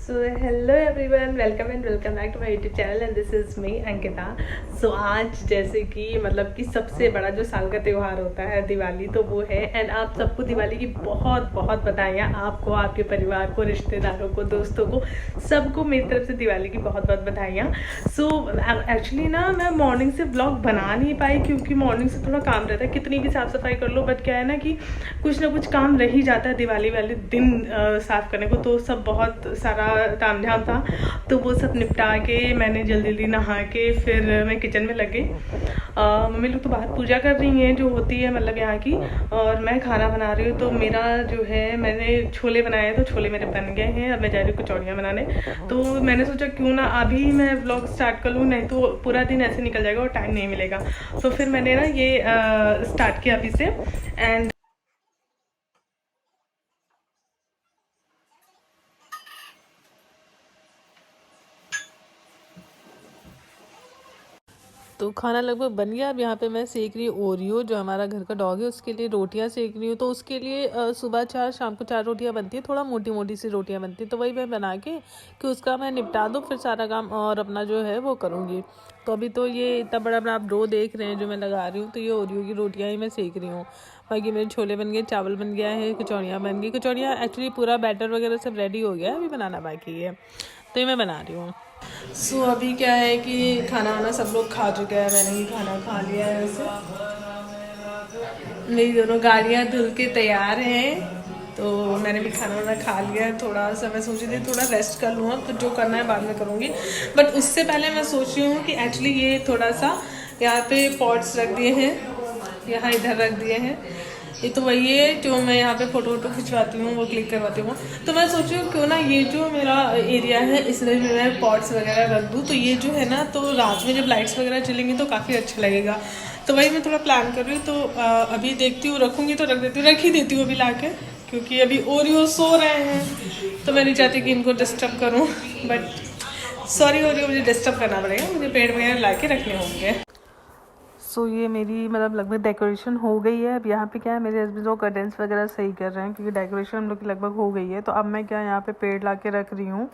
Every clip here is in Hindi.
So hello everyone, welcome and welcome back to my YouTube channel and this is me Ankita. So आज जैसे कि मतलब कि सबसे बड़ा जो साल का त्यौहार होता है दिवाली, तो वो है। एंड आप सबको दिवाली की बहुत बहुत बधाइयाँ, आपको, आपके परिवार को, रिश्तेदारों को, दोस्तों को, सबको मेरी तरफ से दिवाली की बहुत बहुत बधाइयाँ। सो एक्चुअली ना मैं मॉर्निंग से ब्लॉग बना नहीं पाई क्योंकि मॉर्निंग से थोड़ा काम रहता है, कितनी भी साफ़ सफाई कर लो, बट क्या है ना कि कुछ ना कुछ काम रह ही जाता है दिवाली वाले दिन साफ़ करने को। तो सब बहुत सारा ताम झाम था, तो वो सब निपटा के मैंने जल्दी जल्दी नहा के फिर मैं किचन में लग गई। मम्मी लोग तो बाहर पूजा कर रही हैं जो होती है मतलब यहाँ की, और मैं खाना बना रही हूँ। तो मेरा जो है, मैंने छोले बनाए हैं, तो छोले मेरे बन गए हैं। अब मैं जा रही हूँ कचौड़ियाँ बनाने। तो मैंने सोचा क्यों ना अभी मैं व्लॉग स्टार्ट कर लूँ, नहीं तो पूरा दिन ऐसे निकल जाएगा और टाइम नहीं मिलेगा। तो फिर मैंने ना ये स्टार्ट किया अभी से। एंड तो खाना लगभग बन गया। अब यहाँ पे मैं सेक रही हूँ ओरियो, जो हमारा घर का डॉग है उसके लिए रोटियाँ सेक रही हूँ। तो उसके लिए सुबह 4 शाम को 4 रोटियाँ बनती है, थोड़ा मोटी मोटी सी रोटियाँ बनती है। तो वही मैं बना के कि उसका मैं निपटा दूँ फिर सारा काम, और अपना जो है वो करूँगी। तो अभी तो ये इतना बड़ा बड़ा आप डो देख रहे हैं जो मैं लगा रही हूँ, तो ये ओरियो की रोटियाँ ही मैं सेक रही हूँ। बाकी मेरे छोले बन गए, चावल बन गया है, कचौड़ियाँ बन गई। कचौड़ियाँ एक्चुअली पूरा बैटर वगैरह सब रेडी हो गया है, अभी बनाना बाकी है, तो ये मैं बना रही हूँ। सो अभी क्या है कि खाना वाना सब लोग खा चुके हैं, मैंने भी खाना खा लिया है। वैसे मेरी दोनों गाड़ियाँ धुल के तैयार हैं, तो मैंने भी खाना वाना खा लिया है। थोड़ा सा मैं सोच रही थी थोड़ा रेस्ट कर लूँ, अब तो जो करना है बाद में करूँगी। बट उससे पहले मैं सोच रही हूँ कि एक्चुअली ये थोड़ा सा यहाँ पे पॉट्स रख दिए हैं, यहाँ इधर रख दिए हैं। ये तो वही है जो मैं यहाँ पे फोटो वोटो खिंचवाती हूँ, वो क्लिक करवाती हूँ। तो मैं सोच रही हूँ क्यों ना ये जो मेरा एरिया है इसमें भी मैं पॉट्स वगैरह रख दूँ, तो ये जो है ना, तो रात में जब लाइट्स वगैरह चलेंगी तो काफ़ी अच्छा लगेगा। तो वही मैं थोड़ा प्लान कर रही हूँ। तो अभी देखती हूँ, रखूँगी तो रख देती हूँ, रख ही देती हूँ अभी ला के, क्योंकि अभी ओरियो सो रहे हैं तो मैं नहीं चाहती कि इनको डिस्टर्ब करूँ। बट सॉरी ओरियो, मुझे डिस्टर्ब करना पड़ेगा, मुझे पेड़ वगैरह ला के रखने होंगे। सो ये मेरी मतलब लगभग डेकोरेशन हो गई है। अब यहाँ पे क्या है, मेरे हस्बैंड वो कर्टेंस वगैरह सही कर रहे हैं क्योंकि डेकोरेशन हम लोग की लगभग हो गई है। तो अब मैं क्या यहाँ पे पेड़ ला के रख रही हूँ।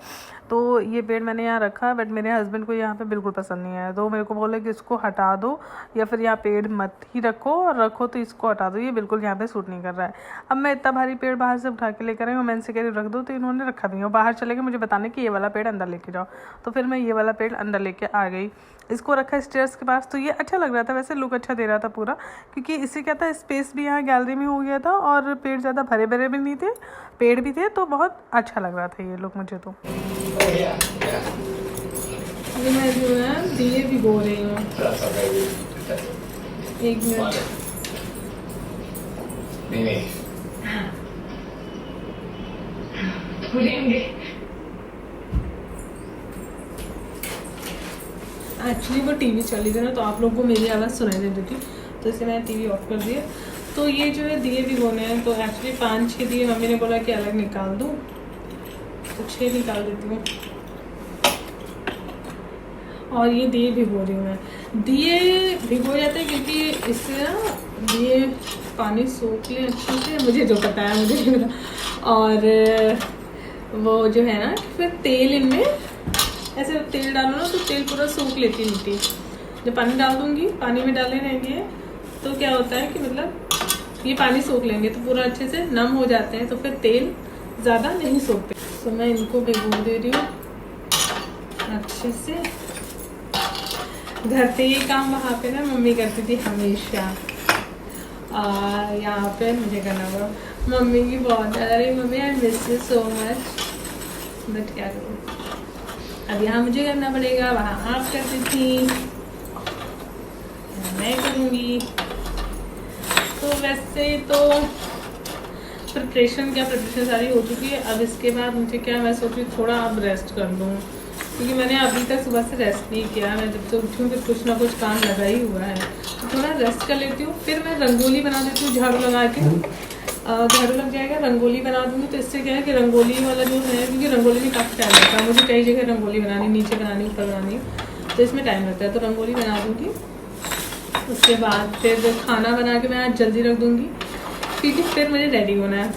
तो ये पेड़ मैंने यहाँ रखा, बट मेरे हस्बैंड को यहाँ पे बिल्कुल पसंद नहीं आया, तो मेरे को बोले कि इसको हटा दो, या फिर यहाँ पेड़ मत ही रखो, और रखो तो इसको हटा दो, ये बिल्कुल यहाँ पे सूट नहीं कर रहा है। अब मैं इतना भारी पेड़ बाहर से उठा के लेकर आई हूँ, मैं इनसे कह रही रख दो, तो इन्होंने रखा नहीं। और बाहर चले गए मुझे बताने कि ये वाला पेड़ अंदर लेके जाओ, तो फिर मैं ये वाला पेड़ अंदर लेके आ गई। इसको रखा स्टेयर्स के पास, तो ये अच्छा लग रहा था, वैसे लुक अच्छा दे रहा था पूरा, क्योंकि इससे क्या था, स्पेस भी यहाँ गैलरी में हो गया था और पेड़ ज़्यादा भरे भरे भी नहीं थे, पेड़ भी थे, तो बहुत अच्छा लग रहा था ये लुक मुझे। तो मैं जो है दिए भिगो रही हूँ, 1 मिनट। एक्चुअली वो टीवी चल रही थी ना, तो आप लोगों को मेरी आवाज़ सुनाई दे रही थी, तो इसलिए मैंने टीवी ऑफ कर दिया। तो ये जो है दिए भिगोने हैं, तो एक्चुअली 5-6 दिए मम्मी ने बोला कि अलग निकाल दूँ, तो 6 निकाल देती हूँ। और ये दिए भिगो रही हूँ मैं। दिए भिगो जाते हैं क्योंकि इससे ना दिए पानी सोख ले अच्छे से, मुझे जो पता है, मुझे नहीं पता। और वो जो है ना, फिर तेल इनमें ऐसे तेल डालो ना, तो तेल पूरा सूख लेती है मिट्टी। जब पानी डाल दूँगी, पानी में डाले रहेंगे, तो क्या होता है कि मतलब ये पानी सोख लेंगे तो पूरा अच्छे से नम हो जाते हैं, तो फिर तेल ज़्यादा नहीं सोखते। तो मैं इनको भिगो दे रही हूँ अच्छे से। घर पे ये काम वहाँ पे ना मम्मी करती थी हमेशा, यहाँ पे मुझे करना पड़ा। मम्मी की बहुत ज़्यादा रही, mummy I miss you so much, but क्या करूँ, अब यहाँ मुझे करना पड़ेगा, वहाँ आप करती थी, मैं करूँगी। तो वैसे तो प्रिपरेशन सारी हो चुकी है। अब इसके बाद मुझे क्या, मैं सोच रही थोड़ा अब रेस्ट कर लूँ, क्योंकि मैंने अभी तक सुबह से रेस्ट नहीं किया। मैं जब से उठी हूँ फिर कुछ ना कुछ काम लगा ही हुआ है, तो थोड़ा रेस्ट कर लेती हूँ। फिर मैं रंगोली बना देती हूँ, झाड़ू लगा के, झाड़ू लग जाएगा, रंगोली बना दूँगी। तो इससे क्या है कि रंगोली वाला जो है, क्योंकि रंगोली में काफ़ी टाइम लगता है, मुझे कई जगह रंगोली बनानी, नीचे बनानी, ऊपर बनानी, तो इसमें टाइम लगता है, तो रंगोली बना दूँगी। उसके बाद फिर खाना बना के मैं आज जल्दी रख दूँगी, क्योंकि फिर मुझे रेडी होना है।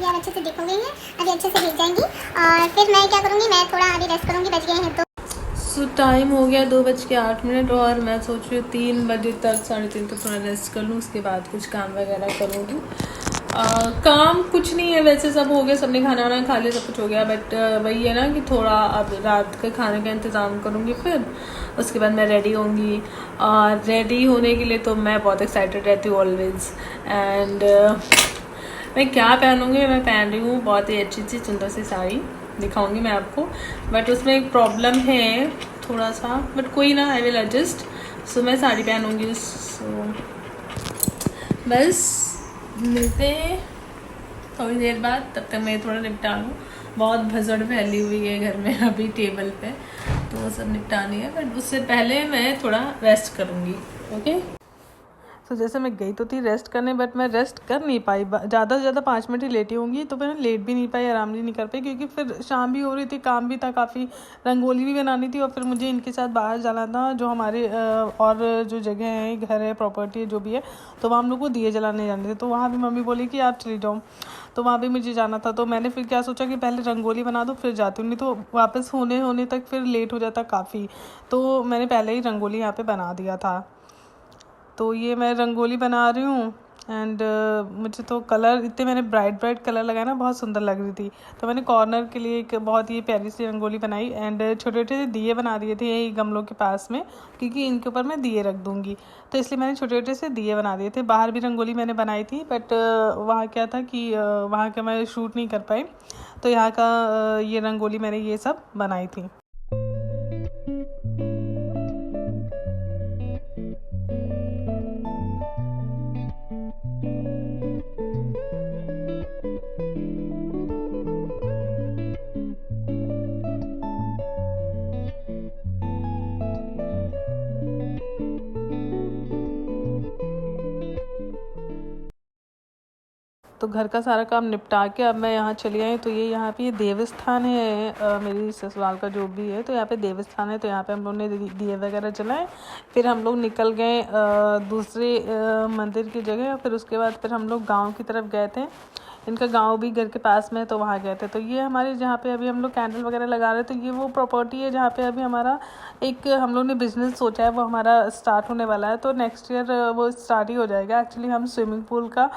अभी आप अच्छे से देखोगे ही, अभी अच्छे से भीग जाएंगी। और फिर मैं क्या करूँगी, मैं थोड़ा अभी रेस्ट करूँगी, बज गए हैं तो। सो टाइम हो गया 2:08 और मैं सोच रही हूँ 3 बजे तक 3:30 तक थोड़ा रेस्ट कर लूँ, उसके बाद कुछ काम वगैरह करूँगी। काम कुछ नहीं है वैसे, सब हो गया, सबने खाना वाना खा लिया, सब कुछ हो गया, बट वही है ना कि थोड़ा अब रात के खाने का इंतज़ाम करूँगी, फिर उसके बाद मैं रेडी होंगी। और रेडी होने के लिए तो मैं बहुत एक्साइटेड रहती हूँ ऑलवेज़। एंड मैं क्या पहनूँगी, मैं पहन रही हूँ बहुत ही अच्छी सुंदर सी साड़ी, दिखाऊंगी मैं आपको, बट उसमें एक प्रॉब्लम है थोड़ा सा, बट कोई ना, आई विल एडजस्ट। सो मैं साड़ी पहनूंगी। सो बस मिलते हैं थोड़ी देर बाद, तब तक मैं थोड़ा निपटा लूँ। बहुत भसड़ फैली हुई है घर में अभी टेबल पे, तो वो सब निपटानी है, बट उससे पहले मैं थोड़ा रेस्ट करूँगी। ओके, तो जैसे मैं गई तो थी रेस्ट करने, बट मैं रेस्ट कर नहीं पाई, ज़्यादा से ज़्यादा 5 मिनट ही लेटी होंगी, तो मैं लेट भी नहीं पाई, आराम भी नहीं कर पाई, क्योंकि फिर शाम भी हो रही थी, काम भी था काफ़ी, रंगोली भी बनानी थी, और फिर मुझे इनके साथ बाहर जाना था, जो हमारे और जो जगह है, घर है, प्रॉपर्टी है, जो भी है, तो वहाँ हम लोग को दिए जलाने जाने थे, तो वहाँ भी मम्मी बोली कि आप चली जाओ, तो वहाँ भी मुझे जाना था। तो मैंने फिर क्या सोचा कि पहले रंगोली बना दो फिर जाती हूँ, नहीं तो वापस होने तक फिर लेट हो जाता काफ़ी, तो मैंने पहले ही रंगोली यहाँ पर बना दिया था। तो ये मैं रंगोली बना रही हूँ। एंड मुझे तो कलर इतने मैंने ब्राइट कलर लगाया ना, बहुत सुंदर लग रही थी, तो मैंने कॉर्नर के लिए एक बहुत ही प्यारी सी रंगोली बनाई। एंड छोटे छोटे से दिए बना दिए थे यही गमलों के पास में, क्योंकि इनके ऊपर मैं दिए रख दूँगी, तो इसलिए मैंने छोटे छोटे से दिए बना दिए थे। बाहर भी रंगोली मैंने बनाई थी, बट वहाँ क्या था कि वहाँ का मैं शूट नहीं कर पाई, तो यहाँ का ये रंगोली मैंने ये सब बनाई थी। तो घर का सारा काम निपटा के अब मैं यहाँ चली आई, तो ये यहाँ पे ये देवस्थान है, मेरी ससुराल का जो भी है, तो यहाँ पे देवस्थान है, तो यहाँ पे हम लोग ने दिए वगैरह जलाए, फिर हम लोग निकल गए दूसरे मंदिर की जगह, फिर उसके बाद फिर हम लोग गांव की तरफ गए थे। इनका गांव भी घर के पास में है, तो वहाँ गए थे। तो ये हमारे जहाँ पे अभी हम लोग कैंडल वगैरह लगा रहे थे, ये वो प्रॉपर्टी है जहाँ पे अभी हमारा एक हम लोग ने बिजनेस सोचा है, वो हमारा स्टार्ट होने वाला है, तो नेक्स्ट ईयर वो स्टार्ट ही हो जाएगा। एक्चुअली हम स्विमिंग पूल का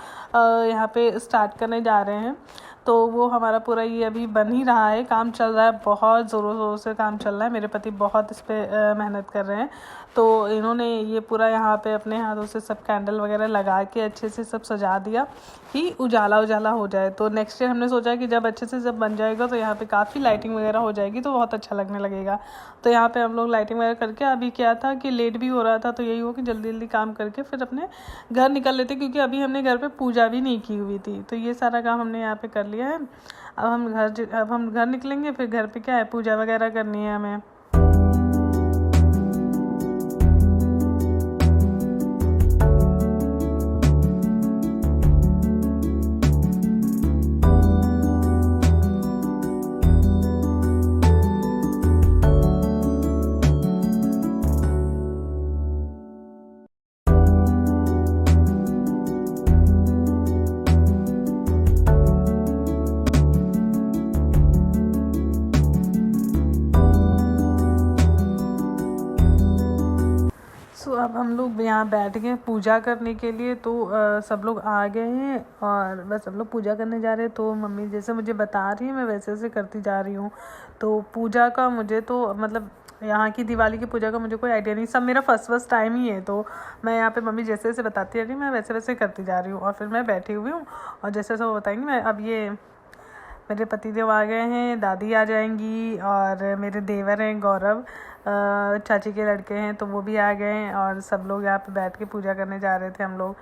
यहाँ पे स्टार्ट करने जा रहे हैं, तो वो हमारा पूरा ये अभी बन ही रहा है, काम चल रहा है, बहुत ज़ोरों शोरों से काम चल रहा है, मेरे पति बहुत इस पर मेहनत कर रहे हैं। तो इन्होंने ये पूरा यहाँ पे अपने हाथों से सब कैंडल वगैरह लगा के अच्छे से सब सजा दिया कि उजाला उजाला हो जाए। तो नेक्स्ट ईयर हमने सोचा कि जब अच्छे से जब बन जाएगा तो यहाँ पे काफ़ी लाइटिंग वगैरह हो जाएगी, तो बहुत अच्छा लगने लगेगा। तो यहाँ पे हम लोग लाइटिंग वगैरह करके, अभी क्या था कि लेट भी हो रहा था, तो यही हो कि जल्दी जल्दी काम करके फिर अपने घर निकल लेते, क्योंकि अभी हमने घर पे पूजा भी नहीं की हुई थी, तो ये सारा काम हमने यहाँ पे कर लिया है। अब हम घर निकलेंगे, फिर घर पे क्या है, पूजा वगैरह करनी है हमें। अब हम लोग यहाँ बैठ गए पूजा करने के लिए, तो सब लोग आ गए हैं और बस सब लोग पूजा करने जा रहे हैं। तो मम्मी जैसे मुझे बता रही है मैं वैसे वैसे करती जा रही हूँ। तो पूजा का मुझे तो मतलब यहाँ की दिवाली की पूजा का मुझे कोई आइडिया नहीं, सब मेरा फर्स्ट टाइम ही है, तो मैं यहाँ पे मम्मी जैसे जैसे बताती रही मैं वैसे वैसे करती जा रही हूँ। और फिर मैं बैठी हुई हूँ और जैसे जैसे वो बताएंगी मैं, अब ये मेरे पतिदेव आ गए हैं, दादी आ जाएंगी, और मेरे देवर हैं गौरव, चाची के लड़के हैं, तो वो भी आ गए हैं, और सब लोग यहाँ पे बैठ के पूजा करने जा रहे थे हम लोग।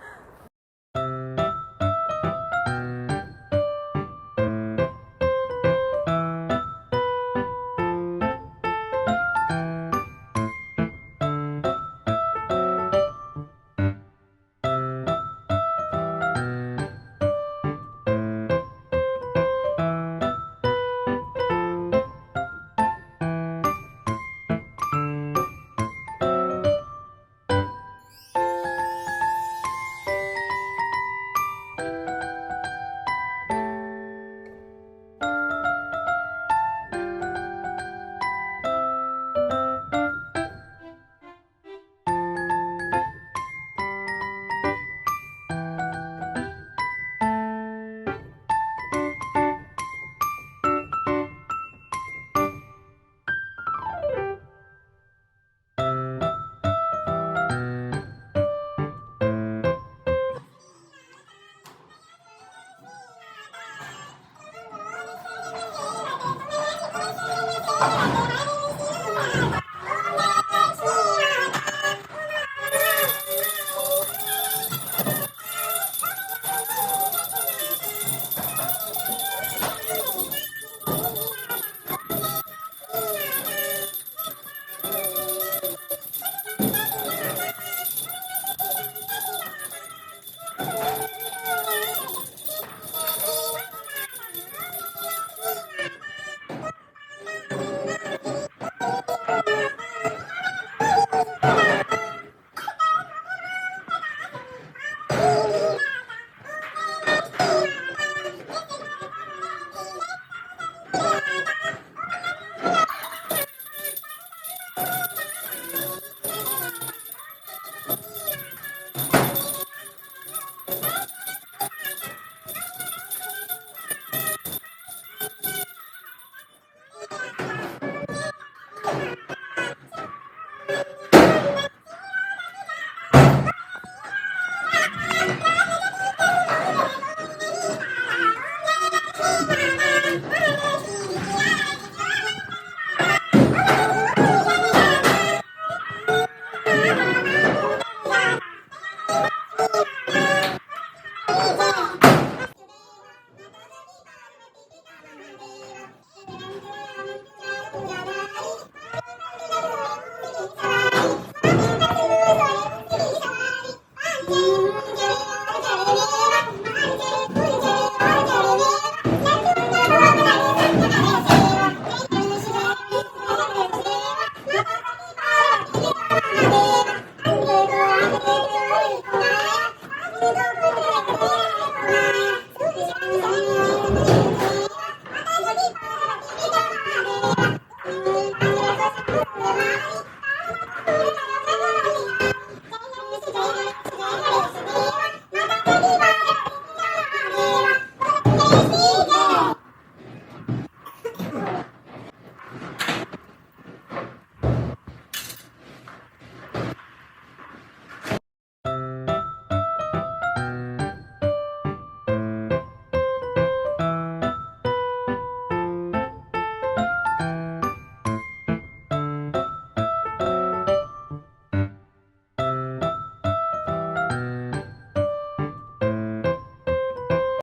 है